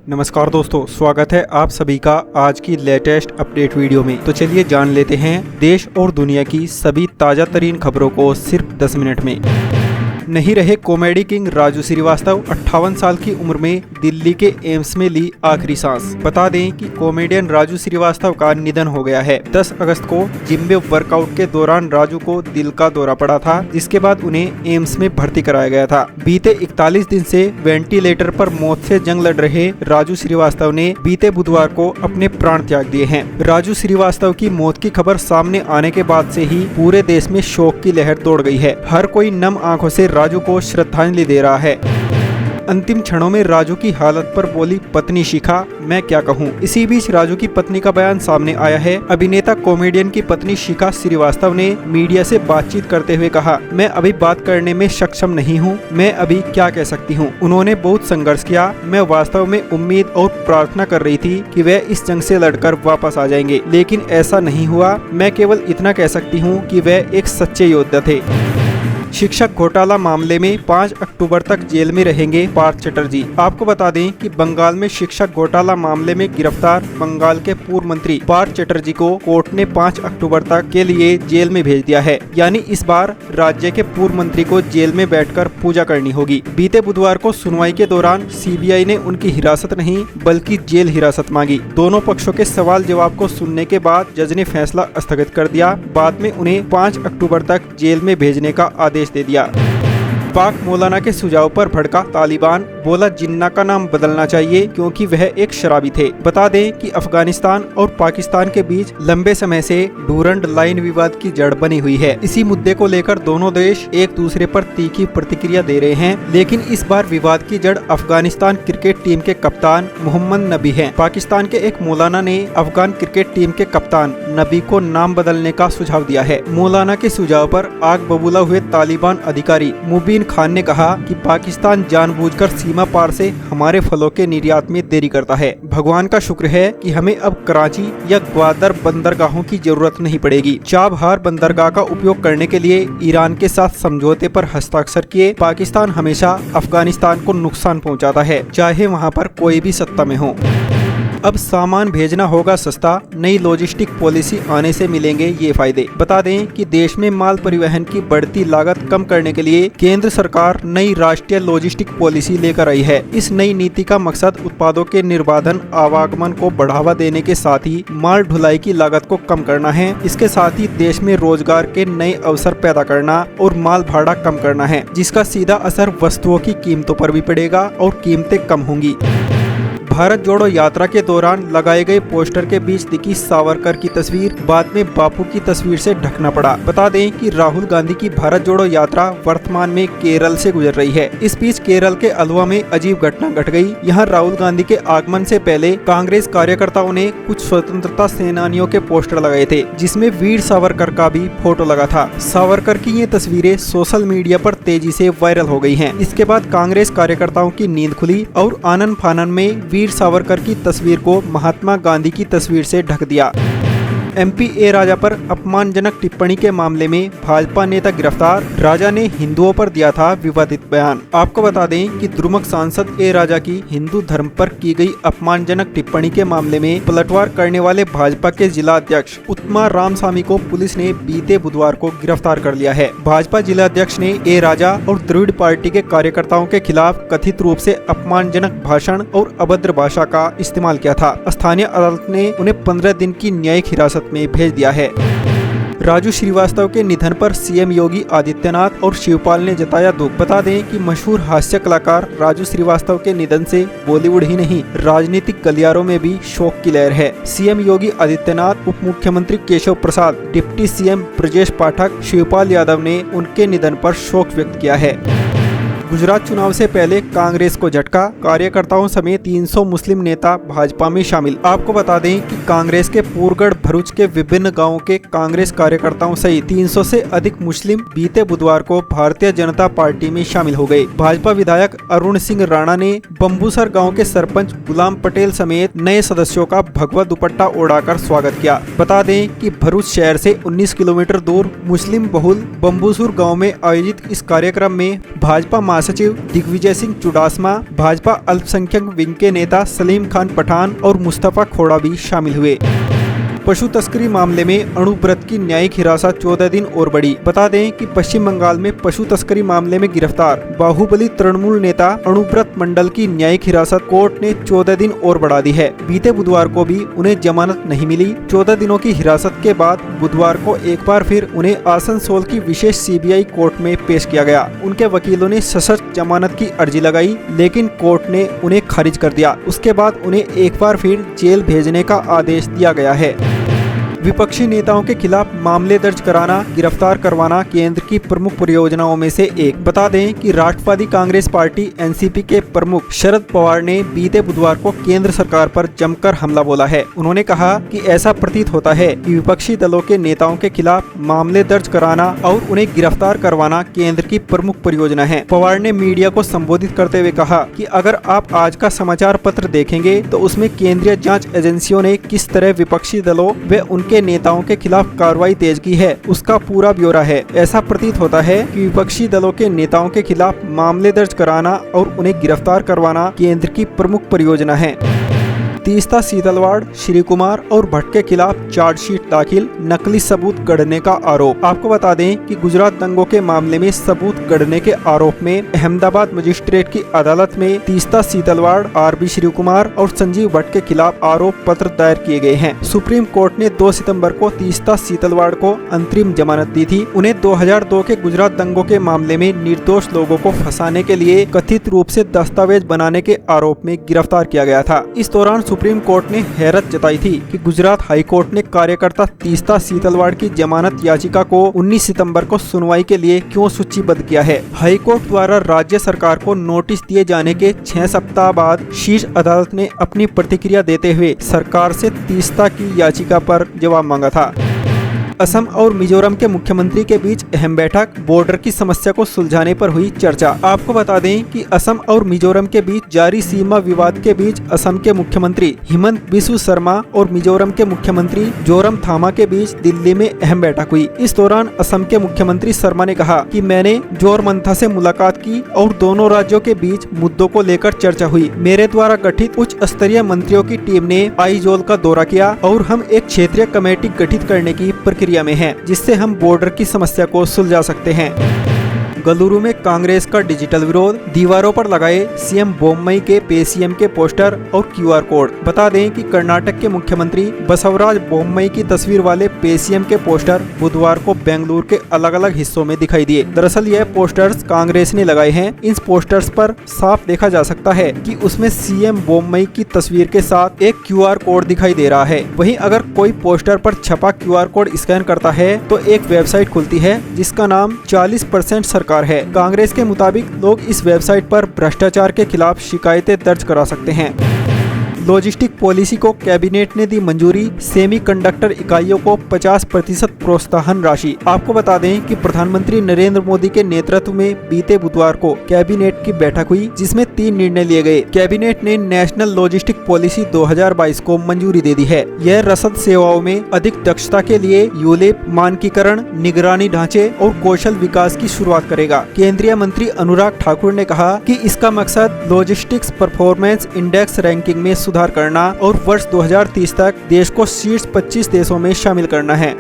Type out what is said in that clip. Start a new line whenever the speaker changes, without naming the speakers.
नमस्कार दोस्तों, स्वागत है आप सभी का आज की लेटेस्ट अपडेट वीडियो में। तो चलिए जान लेते हैं देश और दुनिया की सभी ताजा तरीन खबरों को सिर्फ 10 मिनट में। नहीं रहे कॉमेडी किंग राजू श्रीवास्तव, 58 साल की उम्र में दिल्ली के एम्स में ली आखिरी सांस। बता दें कि कॉमेडियन राजू श्रीवास्तव का निधन हो गया है। 10 अगस्त को जिम में वर्कआउट के दौरान राजू को दिल का दौरा पड़ा था, जिसके बाद उन्हें एम्स में भर्ती कराया गया था। बीते 41 दिन से वेंटिलेटर पर मौत से जंग लड़ रहे राजू श्रीवास्तव ने बीते बुधवार को अपने प्राण त्याग दिए हैं। राजू श्रीवास्तव की मौत की खबर सामने आने के बाद से ही पूरे देश में शोक की लहर दौड़ गई है। हर कोई नम आंखों से राजू को श्रद्धांजलि दे रहा है। अंतिम क्षणों में राजू की हालत पर बोली पत्नी शिखा, मैं क्या कहूँ। इसी बीच राजू की पत्नी का बयान सामने आया है। अभिनेता कॉमेडियन की पत्नी शिखा श्रीवास्तव ने मीडिया से बातचीत करते हुए कहा, मैं अभी बात करने में सक्षम नहीं हूँ, मैं अभी क्या कह सकती हूँ। उन्होंने बहुत संघर्ष किया। मैं वास्तव में उम्मीद और प्रार्थना कर रही थी कि वे इस जंग से लड़कर वापस आ जाएंगे, लेकिन ऐसा नहीं हुआ। मैं केवल इतना कह सकती हूँ कि वे एक सच्चे योद्धा थे। शिक्षक घोटाला मामले में 5 अक्टूबर तक जेल में रहेंगे पार्थ चटर्जी। आपको बता दें कि बंगाल में शिक्षक घोटाला मामले में गिरफ्तार बंगाल के पूर्व मंत्री पार्थ चटर्जी को कोर्ट ने 5 अक्टूबर तक के लिए जेल में भेज दिया है। यानी इस बार राज्य के पूर्व मंत्री को जेल में बैठकर पूजा करनी होगी। बीते बुधवार को सुनवाई के दौरान सीबीआई ने उनकी हिरासत नहीं बल्कि जेल हिरासत मांगी। दोनों पक्षों के सवाल जवाब को सुनने के बाद जज ने फैसला स्थगित कर दिया। बाद में उन्हें 5 अक्टूबर तक जेल में भेजने का आदेश दे दिया। पाक मौलाना के सुझाव पर भड़का तालिबान, बोला जिन्ना का नाम बदलना चाहिए क्योंकि वह एक शराबी थे। बता दें कि अफगानिस्तान और पाकिस्तान के बीच लंबे समय से डूरंड लाइन विवाद की जड़ बनी हुई है। इसी मुद्दे को लेकर दोनों देश एक दूसरे पर तीखी प्रतिक्रिया दे रहे हैं, लेकिन इस बार विवाद की जड़ अफगानिस्तान क्रिकेट टीम के कप्तान मोहम्मद नबी है। पाकिस्तान के एक मौलाना ने अफगान क्रिकेट टीम के कप्तान नबी को नाम बदलने का सुझाव दिया है। मौलाना के सुझाव पर आग बबूला हुए तालिबान अधिकारी मुबीन खान ने कहा कि पाकिस्तान जानबूझकर सीमा पार से हमारे फलों के निर्यात में देरी करता है। भगवान का शुक्र है कि हमें अब कराची या ग्वादर बंदरगाहों की जरूरत नहीं पड़ेगी। चाबहार बंदरगाह का उपयोग करने के लिए ईरान के साथ समझौते पर हस्ताक्षर किए पाकिस्तान हमेशा अफगानिस्तान को नुकसान पहुंचाता है, चाहे वहां पर कोई भी सत्ता में हो। अब सामान भेजना होगा सस्ता, नई लॉजिस्टिक पॉलिसी आने से मिलेंगे ये फायदे। बता दें कि देश में माल परिवहन की बढ़ती लागत कम करने के लिए केंद्र सरकार नई राष्ट्रीय लॉजिस्टिक पॉलिसी लेकर आई है। इस नई नीति का मकसद उत्पादों के निर्बाधन आवागमन को बढ़ावा देने के साथ ही माल ढुलाई की लागत को कम करना है। इसके साथ ही देश में रोजगार के नए अवसर पैदा करना और माल भाड़ा कम करना है, जिसका सीधा असर वस्तुओं की कीमतों पर भी पड़ेगा और कीमतें कम होंगी। भारत जोड़ो यात्रा के दौरान लगाए गए पोस्टर के बीच दिखी सावरकर की तस्वीर, बाद में बापू की तस्वीर से ढकना पड़ा। बता दें कि राहुल गांधी की भारत जोड़ो यात्रा वर्तमान में केरल से गुजर रही है। इस बीच केरल के अलवा में अजीब घटना घट गई। यहाँ राहुल गांधी के आगमन से पहले कांग्रेस कार्यकर्ताओं ने कुछ स्वतंत्रता सेनानियों के पोस्टर लगाए थे, जिसमें वीर सावरकर का भी फोटो लगा था। सावरकर की ये तस्वीरें सोशल मीडिया पर तेजी से वायरल हो गई हैं। इसके बाद कांग्रेस कार्यकर्ताओं की नींद खुली और आनन फानन में वीर सावरकर की तस्वीर को महात्मा गांधी की तस्वीर से ढक दिया। एमपी ए राजा पर अपमानजनक टिप्पणी के मामले में भाजपा नेता गिरफ्तार, राजा ने हिंदुओं पर दिया था विवादित बयान। आपको बता दें कि द्रुमक सांसद ए राजा की हिंदू धर्म पर की गई अपमानजनक टिप्पणी के मामले में पलटवार करने वाले भाजपा के जिला अध्यक्ष उत्तमा रामस्वामी को पुलिस ने बीते बुधवार को गिरफ्तार कर लिया है। भाजपा जिला अध्यक्ष ने ए राजा और द्रविड़ पार्टी के कार्यकर्ताओं के खिलाफ कथित रूप से अपमानजनक भाषण और अभद्र भाषा का इस्तेमाल किया था। स्थानीय अदालत ने उन्हें 15 दिन की न्यायिक हिरासत में भेज दिया है। राजू श्रीवास्तव के निधन पर सीएम योगी आदित्यनाथ और शिवपाल ने जताया दुख। बता दें कि मशहूर हास्य कलाकार राजू श्रीवास्तव के निधन से बॉलीवुड ही नहीं राजनीतिक गलियारों में भी शोक की लहर है। सीएम योगी आदित्यनाथ, उप मुख्यमंत्री केशव प्रसाद, डिप्टी सीएम ब्रजेश पाठक, शिवपाल यादव ने उनके निधन पर शोक व्यक्त किया है। गुजरात चुनाव से पहले कांग्रेस को झटका, कार्यकर्ताओं समेत 300 मुस्लिम नेता भाजपा में शामिल। आपको बता दें कि कांग्रेस के पूरगढ़ भरूच के विभिन्न गांवों के कांग्रेस कार्यकर्ताओं सहित 300 से अधिक मुस्लिम बीते बुधवार को भारतीय जनता पार्टी में शामिल हो गए। भाजपा विधायक अरुण सिंह राणा ने बम्बूसर गाँव के सरपंच गुलाम पटेल समेत नए सदस्यों का भगवा दुपट्टा ओढ़ाकर स्वागत किया। बता दें कि भरूच शहर से 19 किलोमीटर दूर मुस्लिम बहुल बम्बूसुर गाँव में आयोजित इस कार्यक्रम में भाजपा महासचिव दिग्विजय सिंह चुडासमा, भाजपा अल्पसंख्यक विंग के नेता सलीम खान पठान और मुस्तफा खोड़ा भी शामिल हुए। पशु तस्करी मामले में अणुव्रत की न्यायिक हिरासत 14 दिन और बढ़ी। बता दें कि पश्चिम बंगाल में पशु तस्करी मामले में गिरफ्तार बाहुबली तृणमूल नेता अणुव्रत मंडल की न्यायिक हिरासत कोर्ट ने 14 दिन और बढ़ा दी है। बीते बुधवार को भी उन्हें जमानत नहीं मिली। 14 दिनों की हिरासत के बाद बुधवार को एक बार फिर उन्हें आसनसोल की विशेष सीबीआई कोर्ट में पेश किया गया। उनके वकीलों ने सशर्त जमानत की अर्जी लगाई, लेकिन कोर्ट ने उन्हें खारिज कर दिया। उसके बाद उन्हें एक बार फिर जेल भेजने का आदेश दिया गया है। विपक्षी नेताओं के खिलाफ मामले दर्ज कराना, गिरफ्तार करवाना केंद्र की प्रमुख परियोजनाओं में से एक। बता दें कि राष्ट्रवादी कांग्रेस पार्टी एनसीपी के प्रमुख शरद पवार ने बीते बुधवार को केंद्र सरकार पर जमकर हमला बोला है। उन्होंने कहा कि ऐसा प्रतीत होता है कि विपक्षी दलों के नेताओं के खिलाफ मामले दर्ज कराना और उन्हें गिरफ्तार करवाना केंद्र की प्रमुख परियोजना है। पवार ने मीडिया को संबोधित करते हुए कहा कि अगर आप आज का समाचार पत्र देखेंगे तो उसमें केंद्रीय जांच एजेंसियों ने किस तरह विपक्षी दलों व उनके नेताओं के खिलाफ कार्रवाई तेज की है, उसका पूरा ब्यौरा है। ऐसा प्रतीत होता है कि विपक्षी दलों के नेताओं के खिलाफ मामले दर्ज कराना और उन्हें गिरफ्तार करवाना केंद्र की प्रमुख परियोजना है। तीस्ता सीतलवाड़, श्री कुमार और भट्ट के खिलाफ चार्जशीट दाखिल, नकली सबूत गढ़ने का आरोप। आपको बता दें कि गुजरात दंगों के मामले में सबूत गढ़ने के आरोप में अहमदाबाद मजिस्ट्रेट की अदालत में तीस्ता सीतलवाड़, आरबी श्री कुमार और संजीव भट्ट के खिलाफ आरोप पत्र दायर किए गए हैं। सुप्रीम कोर्ट ने 2 सितंबर को तीस्ता सीतलवाड़ को अंतरिम जमानत दी थी। उन्हें 2002 के गुजरात दंगों के मामले में निर्दोष लोगों को फंसाने के लिए कथित रूप से दस्तावेज बनाने के आरोप में गिरफ्तार किया गया था। इस दौरान सुप्रीम कोर्ट ने हैरत जताई थी कि गुजरात हाई कोर्ट ने कार्यकर्ता तीस्ता सीतलवाड़ की जमानत याचिका को 19 सितंबर को सुनवाई के लिए क्यों सूचीबद्ध किया है। हाई कोर्ट द्वारा राज्य सरकार को नोटिस दिए जाने के 6 सप्ताह बाद शीर्ष अदालत ने अपनी प्रतिक्रिया देते हुए सरकार से तीस्ता की याचिका पर जवाब मांगा था। असम और मिजोरम के मुख्यमंत्री के बीच अहम बैठक, बॉर्डर की समस्या को सुलझाने पर हुई चर्चा। आपको बता दें कि असम और मिजोरम के बीच जारी सीमा विवाद के बीच असम के मुख्यमंत्री हिमंत बिस्व शर्मा और मिजोरम के मुख्यमंत्री जोरम थामा के बीच दिल्ली में अहम बैठक हुई। इस दौरान असम के मुख्यमंत्री शर्मा ने कहा कि मैंने जोरमंथा से मुलाकात की और दोनों राज्यों के बीच मुद्दों को लेकर चर्चा हुई। मेरे द्वारा गठित उच्च स्तरीय मंत्रियों की टीम ने आइजोल का दौरा किया और हम एक क्षेत्रीय कमेटी गठित करने की प्रक्रिया में हैं, जिससे हम बॉर्डर की समस्या को सुलझा सकते हैं। गलुरु में कांग्रेस का डिजिटल विरोध, दीवारों पर लगाए सीएम बोम्मई के पे सीएम के पोस्टर और क्यूआर कोड। बता दें कि कर्नाटक के मुख्यमंत्री बसवराज बोम्मई की तस्वीर वाले पे सीएम के पोस्टर बुधवार को बेंगलुरु के अलग अलग हिस्सों में दिखाई दिए। दरअसल यह पोस्टर्स कांग्रेस ने लगाए हैं। इन पोस्टर्स पर साफ देखा जा सकता है कि उसमें सीएम बोम्मई की तस्वीर के साथ एक क्यूआर कोड दिखाई दे रहा है। वहीं अगर कोई पोस्टर पर छपा क्यूआर कोड स्कैन करता है तो एक वेबसाइट खुलती है जिसका नाम 40% सरकार है। कांग्रेस के मुताबिक लोग इस वेबसाइट पर भ्रष्टाचार के खिलाफ शिकायतें दर्ज करा सकते हैं। लॉजिस्टिक पॉलिसी को कैबिनेट ने दी मंजूरी, सेमीकंडक्टर इकाइयों को 50% प्रोत्साहन राशि। आपको बता दें कि प्रधानमंत्री नरेंद्र मोदी के नेतृत्व में बीते बुधवार को कैबिनेट की बैठक हुई, जिसमें 3 निर्णय लिए गए। कैबिनेट ने नेशनल लॉजिस्टिक पॉलिसी 2022 को मंजूरी दे दी है। यह रसद सेवाओं में अधिक दक्षता के लिए यूलिप, मानकीकरण, निगरानी ढांचे और कौशल विकास की शुरुआत करेगा। केंद्रीय मंत्री अनुराग ठाकुर ने कहा कि इसका मकसद लॉजिस्टिक्स परफॉर्मेंस इंडेक्स रैंकिंग में सुधार करना और वर्ष 2030 तक देश को शीर्ष 25 देशों में शामिल करना है।